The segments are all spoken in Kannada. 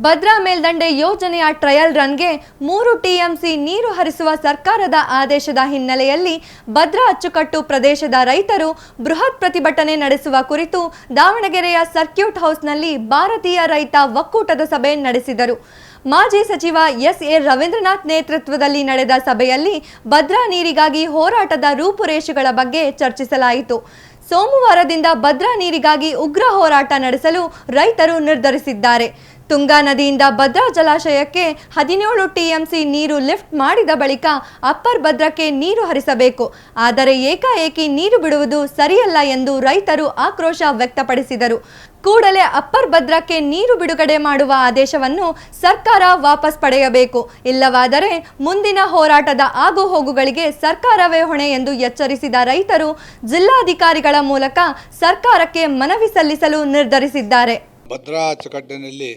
ಭದ್ರಾ ಮೇಲ್ದಂಡೆ ಯೋಜನೆಯ ಟ್ರಯಲ್ ರನ್ಗೆ 3 ಟಿಎಂಸಿ ನೀರು ಹರಿಸುವ ಸರ್ಕಾರದ ಆದೇಶದ ಹಿನ್ನೆಲೆಯಲ್ಲಿ ಭದ್ರಾ ಅಚ್ಚುಕಟ್ಟು ಪ್ರದೇಶದ ರೈತರು ಬೃಹತ್ ಪ್ರತಿಭಟನೆ ನಡೆಸುವ ಕುರಿತು ದಾವಣಗೆರೆಯ ಸರ್ಕ್ಯೂಟ್ ಹೌಸ್ನಲ್ಲಿ ಭಾರತೀಯ ರೈತ ಒಕ್ಕೂಟದ ಸಭೆ ನಡೆಸಿದರು. ಮಾಜಿ ಸಚಿವ ಎಸ್.ಎ. ರವೀಂದ್ರನಾಥ್ ನೇತೃತ್ವದಲ್ಲಿ ನಡೆದ ಸಭೆಯಲ್ಲಿ ಭದ್ರಾ ನೀರಿಗಾಗಿ ಹೋರಾಟದ ರೂಪುರೇಷೆಗಳ ಬಗ್ಗೆ ಚರ್ಚಿಸಲಾಯಿತು. ಸೋಮವಾರದಿಂದ ಭದ್ರಾ ನೀರಿಗಾಗಿ ಉಗ್ರ ಹೋರಾಟ ನಡೆಸಲು ರೈತರು ನಿರ್ಧರಿಸಿದ್ದಾರೆ. ತುಂಗಾ ನದಿಯಿಂದ ಭದ್ರಾ ಜಲಾಶಯಕ್ಕೆ 17 ಟಿಎಂಸಿ ನೀರು ಲಿಫ್ಟ್ ಮಾಡಿದ ಬಳಿಕ ಅಪ್ಪರ್ ಭದ್ರಕ್ಕೆ ನೀರು ಹರಿಸಬೇಕು. ಆದರೆ ಏಕಾಏಕಿ ನೀರು ಬಿಡುವುದು ಸರಿಯಲ್ಲ ಎಂದು ರೈತರು ಆಕ್ರೋಶ ವ್ಯಕ್ತಪಡಿಸಿದರು. ಕೂಡಲೇ ಅಪ್ಪರ್ ಭದ್ರಕ್ಕೆ ನೀರು ಬಿಡುಗಡೆ ಮಾಡುವ ಆದೇಶವನ್ನು ಸರ್ಕಾರ ವಾಪಸ್ ಪಡೆಯಬೇಕು. ಇಲ್ಲವಾದರೆ ಮುಂದಿನ ಹೋರಾಟದ ಆಗುಹೋಗುಗಳಿಗೆ ಸರ್ಕಾರವೇ ಹೊಣೆ ಎಂದು ಎಚ್ಚರಿಸಿದ ರೈತರು ಜಿಲ್ಲಾಧಿಕಾರಿಗಳ ಮೂಲಕ ಸರ್ಕಾರಕ್ಕೆ ಮನವಿ ಸಲ್ಲಿಸಲು ನಿರ್ಧರಿಸಿದ್ದಾರೆ. ಭದ್ರಾ ಅಚ್ಚುಕಟ್ಟಿನಲ್ಲಿ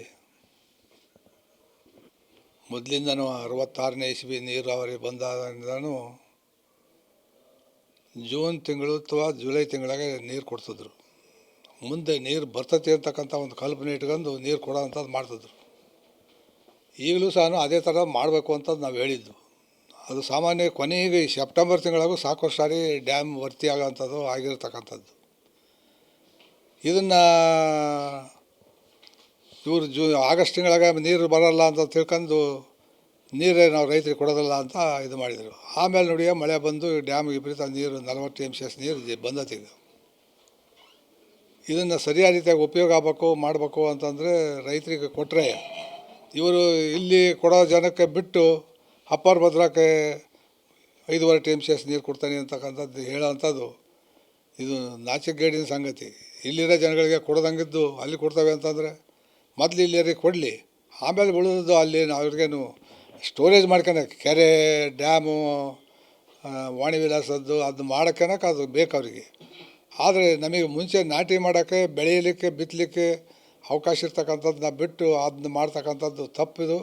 ಮೊದಲಿಂದನೂ 66ನೇ ಇಸ್ವಿ ನೀರಾವರಿ ಬಂದಾಗಿಂದನೂ ಜೂನ್ ತಿಂಗಳು ಅಥವಾ ಜುಲೈ ತಿಂಗಳಿಗೆ ನೀರು ಕೊಡ್ತಿದ್ರು. ಮುಂದೆ ನೀರು ಬರ್ತೈತೆ ಅಂತಕ್ಕಂಥ ಒಂದು ಕಲ್ಪನೆ ಇಟ್ಕೊಂಡು ನೀರು ಕೊಡೋ ಅಂಥದ್ದು ಮಾಡ್ತಿದ್ರು. ಈಗಲೂ ಸಹ ಅದೇ ಥರ ಮಾಡಬೇಕು ಅಂತದ್ದು ನಾವು ಹೇಳಿದ್ದು. ಅದು ಸಾಮಾನ್ಯ ಕೊನೆಗೆ ಸೆಪ್ಟೆಂಬರ್ ತಿಂಗಳಿಗೂ ಸಾಕಷ್ಟು ಸಾರಿ ಡ್ಯಾಮ್ ಭರ್ತಿ ಆಗೋಂಥದ್ದು ಆಗಿರ್ತಕ್ಕಂಥದ್ದು. ಇದನ್ನು ಇವರು ಆಗಸ್ಟ್ ತಿಂಗಳಾಗ ನೀರು ಬರೋಲ್ಲ ಅಂತ ತಿಳ್ಕೊಂಡು ನೀರೇ ನಾವು ರೈತರಿಗೆ ಕೊಡೋದಿಲ್ಲ ಅಂತ ಇದು ಮಾಡಿದರು. ಆಮೇಲೆ ನೋಡಿ ಮಳೆ ಬಂದು ಡ್ಯಾಮ್ ವಿಪರೀತ ನೀರು 40 TMCS ನೀರು ಬಂದತೀಗ. ಇದನ್ನು ಸರಿಯಾದ ರೀತಿಯಾಗಿ ಉಪಯೋಗ ಮಾಡಬೇಕು ಅಂತಂದರೆ ರೈತರಿಗೆ ಕೊಟ್ಟರೆ, ಇವರು ಇಲ್ಲಿ ಕೊಡೋ ಜನಕ್ಕೆ ಬಿಟ್ಟು ಅಪ್ಪರ್ ಭದ್ರಕ್ಕೆ 5.5 TMCS ನೀರು ಕೊಡ್ತಾನೆ ಅಂತಕ್ಕಂಥದ್ದು ಹೇಳೋವಂಥದ್ದು ಇದು ನಾಚಿಕೆಗೇಡಿನ ಸಂಗತಿ. ಇಲ್ಲಿರೋ ಜನಗಳಿಗೆ ಕೊಡೋದಂಗಿದ್ದು ಅಲ್ಲಿ ಕೊಡ್ತವೆ ಅಂತಂದರೆ ಮೊದಲು ಇಲ್ಲಿಯರಿಗೆ ಕೊಡಲಿ, ಆಮೇಲೆ ಉಳಿದು ಅಲ್ಲಿ ಅವ್ರಿಗೇನು ಸ್ಟೋರೇಜ್ ಮಾಡ್ಕೊಳಕ್ಕೆ ಕೆರೆ ಡ್ಯಾಮು ವಾಣಿ ವಿಲಾಸದ್ದು ಅದು ಮಾಡೋಕ್ಕನಕ್ಕೆ ಅದು ಬೇಕು ಅವರಿಗೆ. ಆದರೆ ನಮಗೆ ಮುಂಚೆ ನಾಟಿ ಮಾಡೋಕ್ಕೆ ಬೆಳೆಯಲಿಕ್ಕೆ ಬಿತ್ತಲಿಕ್ಕೆ ಅವಕಾಶ ಇರ್ತಕ್ಕಂಥದ್ದನ್ನ ಬಿಟ್ಟು ಅದನ್ನ ಮಾಡ್ತಕ್ಕಂಥದ್ದು ತಪ್ಪಿದು,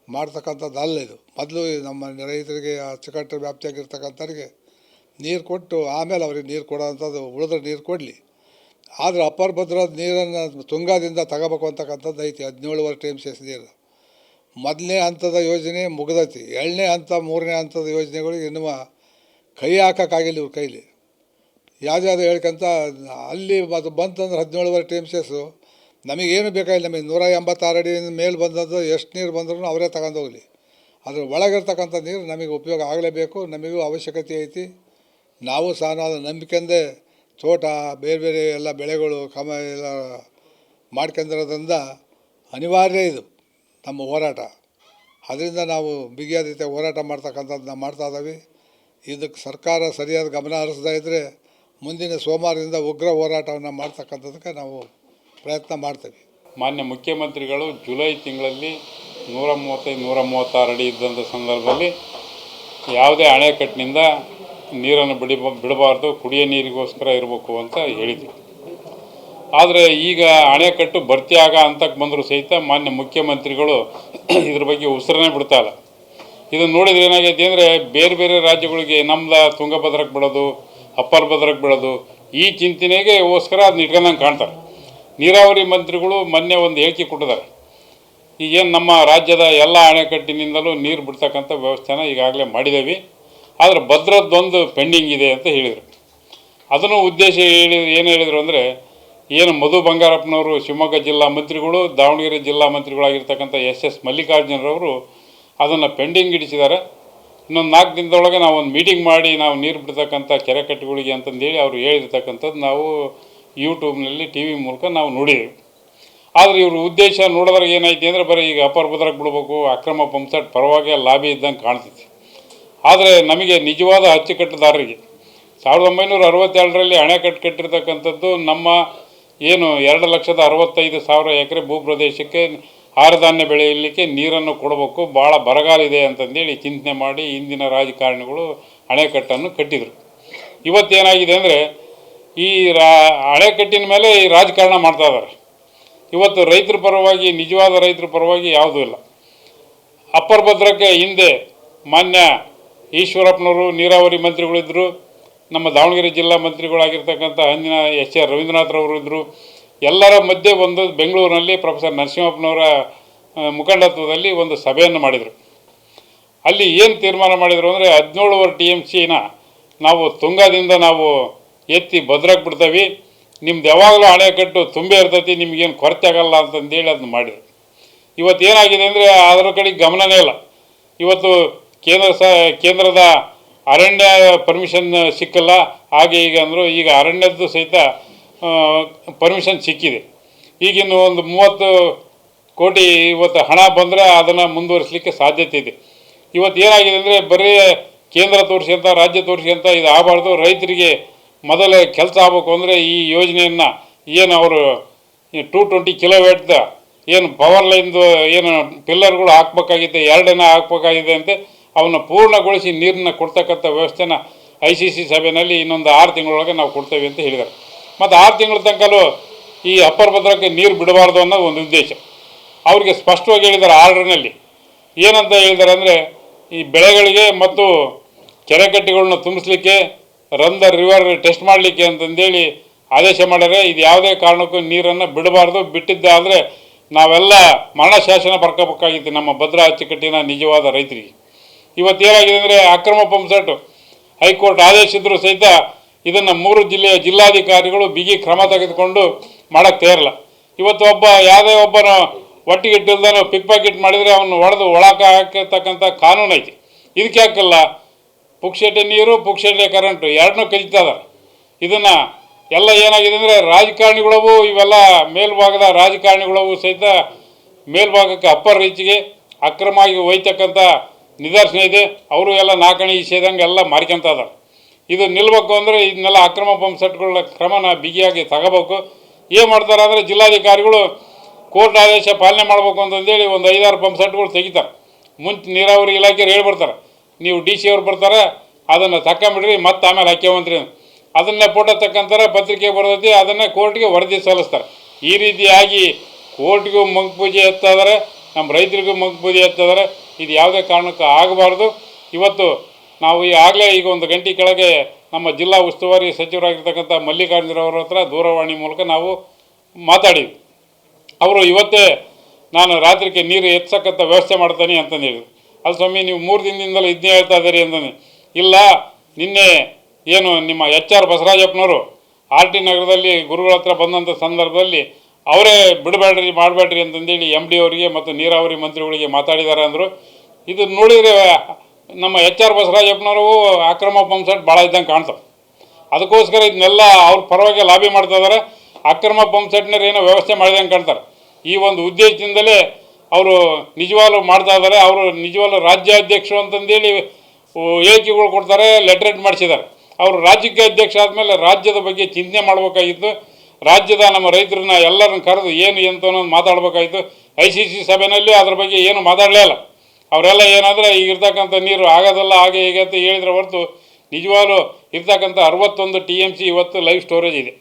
ಮಾಡ್ತಕ್ಕಂಥದ್ದು ಅಲ್ಲ ಇದು. ಮೊದಲು ನಮ್ಮ ರೈತರಿಗೆ ಅಚ್ಚುಕಟ್ಟು ವ್ಯಾಪ್ತಿಯಾಗಿರ್ತಕ್ಕಂಥವ್ರಿಗೆ ನೀರು ಕೊಟ್ಟು ಆಮೇಲೆ ಅವ್ರಿಗೆ ನೀರು ಕೊಡೋವಂಥದ್ದು, ಉಳಿದ್ರೆ ನೀರು ಕೊಡಲಿ. ಆದರೆ ಅಪ್ಪರ್ ಭದ್ರದ ನೀರನ್ನು ತುಂಗಾದಿಂದ ತಗೋಬೇಕು ಅಂತಕ್ಕಂಥದ್ದು ಐತಿ. 17.5 TMCS ನೀರು ಮೊದಲನೇ ಹಂತದ ಯೋಜನೆ ಮುಗ್ದೈತಿ. 2ನೇ ಹಂತ 3ನೇ ಹಂತದ ಯೋಜನೆಗಳಿಗೆ ಇನ್ನೂ ಕೈ ಹಾಕೋಕ್ಕಾಗಿಲ್ಲ ಇವ್ರ ಕೈಲಿ. ಯಾವುದ್ಯಾವುದು ಹೇಳ್ಕೊಂತ ಅಲ್ಲಿ ಅದು ಬಂತಂದ್ರೆ 17.5 TMCS ನಮಗೇನು ಬೇಕಾಗಿಲ್ಲ. ನಮಗೆ 186 ಅಡಿ ಮೇಲೆ ಬಂದದ್ದು ಎಷ್ಟು ನೀರು ಬಂದ್ರೂ ಅವರೇ ತಗೊಂಡು ಹೋಗಲಿ. ಅದ್ರ ಒಳಗಿರ್ತಕ್ಕಂಥ ನೀರು ನಮಗೆ ಉಪಯೋಗ ಆಗಲೇಬೇಕು. ನಮಗೂ ಅವಶ್ಯಕತೆ ಐತಿ. ನಾವು ಸಹ ಅದು ನಂಬಿಕೆಂದೇ ತೋಟ ಬೇರೆ ಬೇರೆ ಎಲ್ಲ ಬೆಳೆಗಳು ಎಲ್ಲ ಮಾಡ್ಕೊಂಡಿರೋದ್ರಿಂದ ಅನಿವಾರ್ಯ ಇದು ನಮ್ಮ ಹೋರಾಟ. ಅದರಿಂದ ನಾವು ಬಿಗಿಯಾದ ರೀತಿಯ ಹೋರಾಟ ಮಾಡ್ತಕ್ಕಂಥದ್ದನ್ನ ಮಾಡ್ತಾ ಇದ್ದೀವಿ. ಇದಕ್ಕೆ ಸರ್ಕಾರ ಸರಿಯಾದ ಗಮನ ಹರಿಸ್ತಾ ಇದ್ದರೆ ಮುಂದಿನ ಸೋಮವಾರದಿಂದ ಉಗ್ರ ಹೋರಾಟವನ್ನು ಮಾಡ್ತಕ್ಕಂಥದ್ದಕ್ಕೆ ನಾವು ಪ್ರಯತ್ನ ಮಾಡ್ತೇವೆ. ಮಾನ್ಯ ಮುಖ್ಯಮಂತ್ರಿಗಳು ಜುಲೈ ತಿಂಗಳಲ್ಲಿ 135-136 ಅಡಿ ಇದ್ದಂಥ ಸಂದರ್ಭದಲ್ಲಿ ಯಾವುದೇ ಅಣೆಕಟ್ಟಿನಿಂದ ನೀರನ್ನು ಬಿಡಬಾರ್ದು, ಕುಡಿಯೋ ನೀರಿಗೋಸ್ಕರ ಇರಬೇಕು ಅಂತ ಹೇಳಿದರು. ಆದರೆ ಈಗ ಅಣೆಕಟ್ಟು ಭರ್ತಿ ಹಂತಕ್ಕೆ ಬಂದರೂ ಸಹಿತ ಮಾನ್ಯ ಮುಖ್ಯಮಂತ್ರಿಗಳು ಇದ್ರ ಬಗ್ಗೆ ಉಸಿರನ್ನೇ ಬಿಡ್ತಾಯಿಲ್ಲ. ಇದನ್ನು ನೋಡಿದರೆ ಏನಾಗೈತಿ ಅಂದರೆ ಬೇರೆ ಬೇರೆ ರಾಜ್ಯಗಳಿಗೆ ನಮ್ದು ತುಂಗಭದ್ರಕ್ಕೆ ಬಿಡೋದು, ಅಪ್ಪರ್ ಭದ್ರಕ್ಕೆ ಬಿಡೋದು, ಈ ಚಿಂತನೆಗೋಸ್ಕರ ಅದನ್ನ ಇಟ್ಕೊಂಡಂಗೆ ಕಾಣ್ತಾರೆ. ನೀರಾವರಿ ಮಂತ್ರಿಗಳು ಮೊನ್ನೆ ಒಂದು ಹೇಳಿಕೆ ಕೊಟ್ಟಿದ್ದಾರೆ. ಈಗೇನು ನಮ್ಮ ರಾಜ್ಯದ ಎಲ್ಲ ಅಣೆಕಟ್ಟಿನಿಂದಲೂ ನೀರು ಬಿಡ್ತಕ್ಕಂಥ ವ್ಯವಸ್ಥೆನ ಈಗಾಗಲೇ ಮಾಡಿದ್ದೇವೆ, ಆದರೆ ಭದ್ರದ್ದೊಂದು ಪೆಂಡಿಂಗ್ ಇದೆ ಅಂತ ಹೇಳಿದರು. ಅದನ್ನು ಉದ್ದೇಶ ಏನು ಹೇಳಿದರು ಅಂದರೆ, ಏನು ಮಧು ಬಂಗಾರಪ್ಪನವರು ಶಿವಮೊಗ್ಗ ಜಿಲ್ಲಾ ಮಂತ್ರಿಗಳು, ದಾವಣಗೆರೆ ಜಿಲ್ಲಾ ಮಂತ್ರಿಗಳಾಗಿರ್ತಕ್ಕಂಥ ಎಸ್ ಮಲ್ಲಿಕಾರ್ಜುನರವರು ಅದನ್ನು ಪೆಂಡಿಂಗ್ ಇಡಿಸಿದ್ದಾರೆ. ಇನ್ನೊಂದು 4 ದಿನದೊಳಗೆ ನಾವು ಒಂದು ಮೀಟಿಂಗ್ ಮಾಡಿ ನಾವು ನೀರು ಬಿಡ್ತಕ್ಕಂಥ ಕೆರೆಕಟ್ಟೆಗಳಿಗೆ ಅಂತಂದೇಳಿ ಅವರು ಹೇಳಿರ್ತಕ್ಕಂಥದ್ದು ನಾವು ಯೂಟ್ಯೂಬ್ನಲ್ಲಿ TV ಮೂಲಕ ನಾವು ನೋಡಿದ್ದೀವಿ. ಆದರೆ ಇವರು ಉದ್ದೇಶ ನೋಡಿದ್ರೆ ಏನಾಯ್ತು ಅಂದರೆ ಬರೀ ಈಗ ಅಪ್ಪರ್ ಭದ್ರಕ್ಕೆ ಬಿಡಬೇಕು, ಅಕ್ರಮ ಪಂಪ್ಸೆಟ್ ಪರವಾಗಿ ಲಾಬಿ ಇದ್ದಂಗೆ ಕಾಣ್ತೈತಿ. ಆದರೆ ನಮಗೆ ನಿಜವಾದ ಅಚ್ಚುಕಟ್ಟುದಾರರಿಗೆ 1962ರಲ್ಲಿ ಅಣೆಕಟ್ಟು ಕಟ್ಟಿರ್ತಕ್ಕಂಥದ್ದು ನಮ್ಮ ಏನು 2,65,000 ಎಕರೆ ಭೂಪ್ರದೇಶಕ್ಕೆ ಆಹಾರಧಾನ್ಯ ಬೆಳೆಯಲಿಕ್ಕೆ ನೀರನ್ನು ಕೊಡಬೇಕು, ಭಾಳ ಬರಗಾಲ ಇದೆ ಅಂತಂದೇಳಿ ಚಿಂತನೆ ಮಾಡಿ ಇಂದಿನ ರಾಜಕಾರಣಿಗಳು ಅಣೆಕಟ್ಟನ್ನು ಕಟ್ಟಿದರು. ಇವತ್ತೇನಾಗಿದೆ ಅಂದರೆ ಈ ಅಣೆಕಟ್ಟಿನ ಮೇಲೆ ಈ ರಾಜಕಾರಣ ಮಾಡ್ತಾ ಇದ್ದಾರೆ. ಇವತ್ತು ರೈತರ ಪರವಾಗಿ, ನಿಜವಾದ ರೈತರ ಪರವಾಗಿ ಯಾವುದೂ ಇಲ್ಲ. ಅಪ್ಪರ್ ಭದ್ರಕ್ಕೆ ಹಿಂದೆ ಮಾನ್ಯ ಈಶ್ವರಪ್ಪನವರು ನೀರಾವರಿ ಮಂತ್ರಿಗಳಿದ್ದರು, ನಮ್ಮ ದಾವಣಗೆರೆ ಜಿಲ್ಲಾ ಮಂತ್ರಿಗಳಾಗಿರ್ತಕ್ಕಂಥ ಅಂದಿನ ಎಸ್.ಎ. ರವೀಂದ್ರನಾಥ್ರವರು ಇದ್ದರು. ಎಲ್ಲರ ಮಧ್ಯೆ ಒಂದು ಬೆಂಗಳೂರಿನಲ್ಲಿ ಪ್ರೊಫೆಸರ್ ನರಸಿಂಹಪ್ಪನವರ ಮುಖಂಡತ್ವದಲ್ಲಿ ಒಂದು ಸಭೆಯನ್ನು ಮಾಡಿದರು. ಅಲ್ಲಿ ಏನು ತೀರ್ಮಾನ ಮಾಡಿದರು ಅಂದರೆ 17 TMCನ ನಾವು ತುಂಗಾದಿಂದ ನಾವು ಎತ್ತಿ ಭದ್ರಾಗಿ ಬಿಡ್ತೀವಿ, ನಿಮ್ದು ಯಾವಾಗಲೂ ಅಣೆಕಟ್ಟು ತುಂಬೇ ಇರ್ತೈತಿ, ನಿಮಗೇನು ಕೊರತೆ ಆಗಲ್ಲ ಅಂತಂದೇಳಿ ಅದನ್ನ ಮಾಡಿದರು. ಇವತ್ತು ಏನಾಗಿದೆ ಅಂದರೆ ಅದರ ಕಡೆಗೆ ಗಮನನೇ ಇಲ್ಲ. ಇವತ್ತು ಕೇಂದ್ರದ ಅರಣ್ಯ ಪರ್ಮಿಷನ್ ಸಿಕ್ಕಲ್ಲ, ಹಾಗೆ ಈಗ ಅಂದರು. ಈಗ ಅರಣ್ಯದ್ದು ಸಹಿತ ಪರ್ಮಿಷನ್ ಸಿಕ್ಕಿದೆ. ಈಗಿನ್ನು ಒಂದು 30 ಕೋಟಿ ಇವತ್ತು ಹಣ ಬಂದರೆ ಅದನ್ನು ಮುಂದುವರಿಸಲಿಕ್ಕೆ ಸಾಧ್ಯತೆ ಇದೆ. ಇವತ್ತು ಏನಾಗಿದೆ ಅಂದರೆ ಬರೀ ಕೇಂದ್ರ ತೋರಿಸ್ಕೊಂತ ರಾಜ್ಯ ತೋರಿಸ್ಕೊಂತ ಇದು ಆಗಬಾರ್ದು. ರೈತರಿಗೆ ಮೊದಲೇ ಕೆಲಸ ಆಗಬೇಕು ಅಂದರೆ ಈ ಯೋಜನೆಯನ್ನು ಏನು ಅವರು 220 ಕಿಲೋವ್ಯಾಟ್ದ ಏನು ಪವರ್ ಲೈನ್ದು ಏನು ಪಿಲ್ಲರ್ಗಳು ಹಾಕ್ಬೇಕಾಗಿದೆ, 2 ಹಾಕ್ಬೇಕಾಗಿದೆ ಅಂತೆ, ಅವನ್ನ ಪೂರ್ಣಗೊಳಿಸಿ ನೀರನ್ನ ಕೊಡ್ತಕ್ಕಂಥ ವ್ಯವಸ್ಥೆನ ICC ಸಭೆಯಲ್ಲಿ ಇನ್ನೊಂದು 6 ತಿಂಗಳೊಳಗೆ ನಾವು ಕೊಡ್ತೇವೆ ಅಂತ ಹೇಳಿದ್ದಾರೆ. ಮತ್ತು 6 ತಿಂಗಳ ತನಕಲೂ ಈ ಅಪ್ಪರ್ ಭದ್ರಕ್ಕೆ ನೀರು ಬಿಡಬಾರ್ದು ಅನ್ನೋದು ಒಂದು ಉದ್ದೇಶ. ಅವ್ರಿಗೆ ಸ್ಪಷ್ಟವಾಗಿ ಹೇಳಿದ್ದಾರೆ ಆರ್ಡರ್ನಲ್ಲಿ. ಏನಂತ ಹೇಳಿದ್ದಾರೆ ಅಂದರೆ ಈ ಬೆಳೆಗಳಿಗೆ ಮತ್ತು ಕೆರೆಕಟ್ಟೆಗಳನ್ನ ತುಂಬಿಸ್ಲಿಕ್ಕೆ ರನ್ ದ ರಿವರ್ ಟೆಸ್ಟ್ ಮಾಡಲಿಕ್ಕೆ ಅಂತಂದೇಳಿ ಆದೇಶ ಮಾಡ್ಯಾರೆ. ಇದು ಯಾವುದೇ ಕಾರಣಕ್ಕೂ ನೀರನ್ನು ಬಿಡಬಾರ್ದು, ಬಿಟ್ಟಿದ್ದಾದರೆ ನಾವೆಲ್ಲ ಮರಣ ಶಾಸನ ಬರ್ಕೋಬೇಕಾಗಿತ್ತು ನಮ್ಮ ಭದ್ರಾ ಅಚ್ಚುಕಟ್ಟಿನ ನಿಜವಾದ ರೈತರಿಗೆ. ಇವತ್ತೇನಾಗಿದೆ ಅಂದರೆ ಅಕ್ರಮ ಪಂಪ್ಸೆಟ್ ಹೈಕೋರ್ಟ್ ಆದೇಶಿದ್ರು ಸಹಿತ ಇದನ್ನು 3 ಜಿಲ್ಲೆಯ ಜಿಲ್ಲಾಧಿಕಾರಿಗಳು ಬಿಗಿ ಕ್ರಮ ತೆಗೆದುಕೊಂಡು ಮಾಡೋಕ್ಕೆ ತಯಾರಿಲ್ಲ. ಇವತ್ತು ಯಾವುದೇ ಒಬ್ಬನ ಒಟ್ಟಿಗೆ ಇಟ್ಟಿಲ್ದಾನು ಪಿಕ್ ಪ್ಯಾಕೆಟ್ ಮಾಡಿದರೆ ಅವನು ಹೊಡೆದು ಒಳಕ ಹಾಕಿರ್ತಕ್ಕಂಥ ಕಾನೂನು ಐತಿ. ಇದಕ್ಕೆ ಹಾಕಲ್ಲ, ಪುಕ್ಷಟೆ ನೀರು ಪುಕ್ಷಟೆ ಕರೆಂಟು ಎರಡನ್ನೂ ಕಲಿತಾ ಇದ್ದಾರೆ. ಇದನ್ನು ಎಲ್ಲ ಏನಾಗಿದೆ ಅಂದರೆ ರಾಜಕಾರಣಿಗಳವು ಇವೆಲ್ಲ ಮೇಲ್ಭಾಗದ ರಾಜಕಾರಣಿಗಳವು ಸಹಿತ ಮೇಲ್ಭಾಗಕ್ಕೆ ಅಪ್ಪರ್ ರೀಚಿಗೆ ಅಕ್ರಮವಾಗಿ ಒಯ್ತಕ್ಕಂಥ ನಿದರ್ಶನ ಇದೆ. ಅವರು ಎಲ್ಲ ನಾಲ್ಕಣಿ ಸೇದಂಗೆ ಎಲ್ಲ ಮಾರ್ಕೊಂತ ಇದ್ದಾರೆ. ಇದು ನಿಲ್ಲಬೇಕು ಅಂದರೆ ಇದನ್ನೆಲ್ಲ ಅಕ್ರಮ ಪಂಪ್ಸೆಟ್ಗಳ ಕ್ರಮನ ಬಿಗಿಯಾಗಿ ತಗೋಬೇಕು. ಏನು ಮಾಡ್ತಾರೆ ಅಂದರೆ ಜಿಲ್ಲಾಧಿಕಾರಿಗಳು ಕೋರ್ಟ್ ಆದೇಶ ಪಾಲನೆ ಮಾಡಬೇಕು ಅಂತಂದೇಳಿ ಒಂದು 5-6 ಪಂಪ್ಸೆಟ್ಗಳು ತೆಗಿತಾರೆ. ಮುಂಚೆ ನೀರಾವರಿ ಇಲಾಖೆಯವ್ರು ಹೇಳ್ಬಿಡ್ತಾರೆ, ನೀವು DC ಅವ್ರು ಬರ್ತಾರೆ ಅದನ್ನು ತಗೊಂಬಿಡ್ರಿ, ಮತ್ತೆ ಆಮೇಲೆ ಹಾಕ್ಯವಂತ್ರಿ ಅದನ್ನೇ ಫೋಟೋ ತಕ್ಕಂತಾರೆ, ಪತ್ರಿಕೆ ಬರ್ತೈತಿ, ಅದನ್ನೇ ಕೋರ್ಟ್ಗೆ ವರದಿ ಸಲ್ಲಿಸ್ತಾರೆ. ಈ ರೀತಿಯಾಗಿ ಕೋರ್ಟ್ಗೂ ಮಂಗಪೂಜೆ ಎತ್ತಿದ್ದಾರೆ, ನಮ್ಮ ರೈತರಿಗೂ ಮಂಗಪೂಜೆ ಎತ್ತಿದ್ದಾರೆ. ಇದು ಯಾವುದೇ ಕಾರಣಕ್ಕೂ ಆಗಬಾರ್ದು. ಇವತ್ತು ನಾವು ಈಗಾಗಲೇ ಈಗ 1 ಗಂಟೆ ಕೆಳಗೆ ನಮ್ಮ ಜಿಲ್ಲಾ ಉಸ್ತುವಾರಿ ಸಚಿವರಾಗಿರ್ತಕ್ಕಂಥ ಮಲ್ಲಿಕಾರ್ಜುನರವ್ರ ಹತ್ರ ದೂರವಾಣಿ ಮೂಲಕ ನಾವು ಮಾತಾಡಿದ್ವಿ. ಅವರು ಇವತ್ತೇ ನಾನು ರಾತ್ರಿಗೆ ನೀರು ಎತ್ಸಕ್ಕಂಥ ವ್ಯವಸ್ಥೆ ಮಾಡ್ತೀನಿ ಅಂತಂದು ಹೇಳಿದ್ರು. ಅಲ್ಲಿ ಸ್ವಾಮಿ ನೀವು 3 ದಿನದಿಂದಲೂ ಇದನ್ನೇ ಹೇಳ್ತಾ ಇದ್ದೀರಿ ಅಂತಂದು. ಇಲ್ಲ, ನಿನ್ನೆ ಏನು ನಿಮ್ಮ HR ಬಸವರಾಜಪ್ಪನವರು RT ನಗರದಲ್ಲಿ ಗುರುಗಳ ಹತ್ರ ಬಂದಂಥ ಸಂದರ್ಭದಲ್ಲಿ ಅವರೇ ಬಿಡಬೇಡ್ರಿ ಮಾಡಬೇಡ್ರಿ ಅಂತಂದೇಳಿ MD ಅವರಿಗೆ ಮತ್ತು ನೀರಾವರಿ ಮಂತ್ರಿಗಳಿಗೆ ಮಾತಾಡಿದ್ದಾರೆ ಅಂದರು. ಇದು ನೋಡಿದರೆ ನಮ್ಮ HR ಬಸವರಾಜಪ್ಪನವರು ಅಕ್ರಮ ಪಂಪ್ಸೆಟ್ ಭಾಳ ಇದ್ದಂಗೆ ಕಾಣ್ತವೆ. ಅದಕ್ಕೋಸ್ಕರ ಇದನ್ನೆಲ್ಲ ಅವ್ರ ಪರವಾಗಿ ಲಾಬಿ ಮಾಡ್ತಾ ಇದ್ದಾರೆ. ಅಕ್ರಮ ಪಂಪ್ಸೆಟ್ನವ್ರು ಏನೋ ವ್ಯವಸ್ಥೆ ಮಾಡಿದಂಗೆ ಕಾಣ್ತಾರೆ. ಈ ಒಂದು ಉದ್ದೇಶದಿಂದಲೇ ಅವರು ನಿಜವಾಗ್ಲೂ ಮಾಡ್ತಾ ಇದ್ದಾರೆ. ಅವರು ನಿಜವಾಗ್ಲೂ ರಾಜ್ಯಾಧ್ಯಕ್ಷರು ಅಂತಂದೇಳಿ ಹೇಳಿಕೆಗಳು ಕೊಡ್ತಾರೆ, ಲೆಟ್ರೇಟ್ ಮಾಡಿಸಿದ್ದಾರೆ. ಅವರು ರಾಜ್ಯಕ್ಕೆ ಅಧ್ಯಕ್ಷ ಆದಮೇಲೆ ರಾಜ್ಯದ ಬಗ್ಗೆ ಚಿಂತನೆ ಮಾಡಬೇಕಾಗಿತ್ತು. ರಾಜ್ಯದ ನಮ್ಮ ರೈತರನ್ನ ಎಲ್ಲರನ್ನ ಕರೆದು ಏನು ಎಂತ ಅನ್ನೋದು ಮಾತಾಡಬೇಕಾಗಿತ್ತು. ICC ಸಭೆಯಲ್ಲಿ ಅದ್ರ ಬಗ್ಗೆ ಏನು ಮಾತಾಡಲೇ ಇಲ್ಲ. ಅವರೆಲ್ಲ ಏನಾದರೆ ಈಗ ಇರ್ತಕ್ಕಂಥ ನೀರು ಆಗೋದಲ್ಲ ಹಾಗೆ ಹೀಗೆ ಅಂತ ಹೇಳಿದ್ರೆ ಹೊರತು ನಿಜವಾಗ್ಲೂ ಇರ್ತಕ್ಕಂಥ 61 TMC ಇವತ್ತು ಲೈವ್ ಸ್ಟೋರೇಜ್ ಇದೆ.